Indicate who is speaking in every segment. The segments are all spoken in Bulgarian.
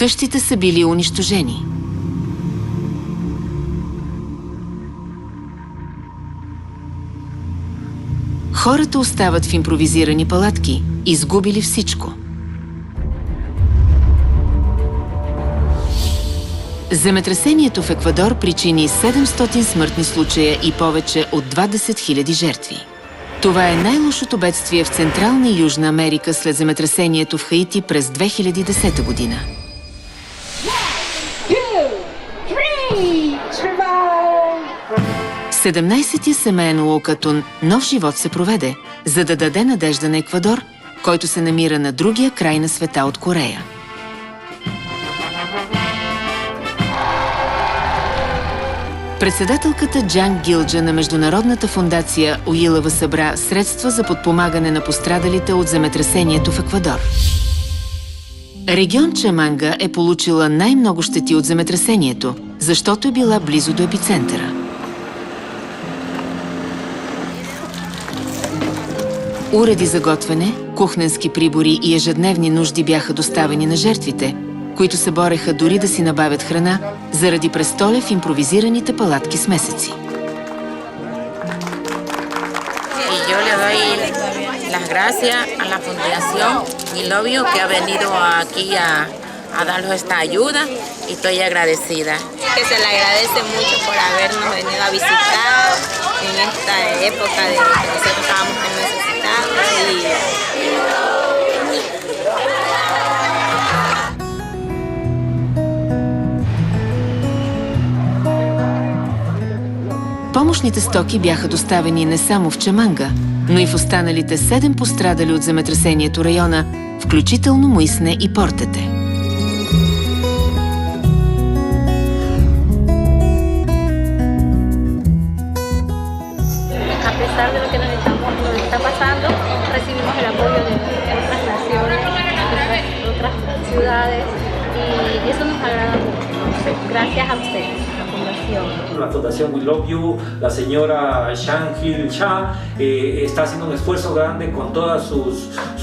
Speaker 1: Къщите са били унищожени. Хората остават в импровизирани палатки, изгубили всичко. Земетресението в Еквадор причини 700 смъртни случая и повече от 20 000 жертви. Това е най-лошото бедствие в Централна и Южна Америка след земетресението в Хаити през 2010 година. В 17-ти семейен локатон нов живот се проведе, за да даде надежда на Еквадор, който се намира на другия край на света от Корея. Председателката Джан Гилджа на Международната фондация Уилава събра средства за подпомагане на пострадалите от земетресението в Еквадор. Регион Чаманга е получила най-много щети от земетресението, защото е била близо до епицентъра. Уреди за готвене, кухненски прибори и ежедневни нужди бяха доставени на жертвите, които се бореха дори да си набавят храна, заради престоля в импровизираните палатки с месеци.
Speaker 2: Las gracias a la Fundación Ilobio que ha venido aquí a darnos esta ayuda y estoy agradecida.
Speaker 3: Que se le agradece mucho por habernos venido a visitar en esta época de que nosotros estábamos tan necesitados
Speaker 1: Помощните стоки бяха доставени не само в Чаманга, но и в останалите 7 пострадали от земетресението района, включително Муисне и Портете.
Speaker 4: A pesar de lo que nos está pasando, recibimos el apoyo de otras naciones, de otras ciudades, y eso nos agrada mucho. Gracias a ustedes, la Fundación.
Speaker 5: La Fundación We Love You, la señora Shang Hil Cha, está haciendo un esfuerzo grande con todos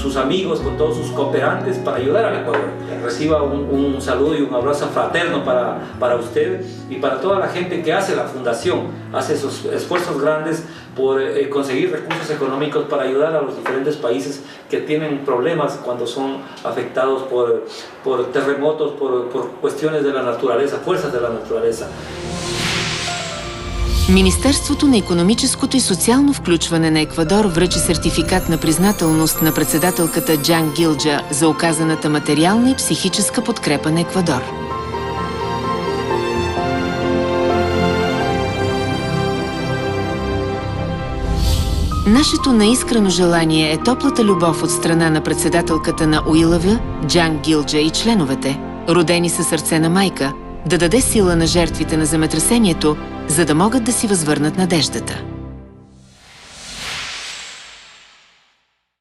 Speaker 5: sus amigos, con todos sus cooperantes para ayudar al Ecuador. Reciba un saludo y un abrazo fraterno para usted y para toda la gente que hace la Fundación, hace esos esfuerzos grandes por conseguir recursos económicos para ayudar a los diferentes países que tienen problemas cuando son afectados por terremotos, por cuestiones de la naturaleza, fuerzas de la naturaleza.
Speaker 1: Министерството на икономическото и социално включване на Еквадор връчи сертификат на признателност на председателката Джан Гилджа за оказаната материална и психическа подкрепа на Еквадор. Нашето наискрено желание е топлата любов от страна на председателката на Уилава, Джан Гилджа и членовете, родени със сърце на майка, да даде сила на жертвите на земетресението, за да могат да си възвърнат надеждата.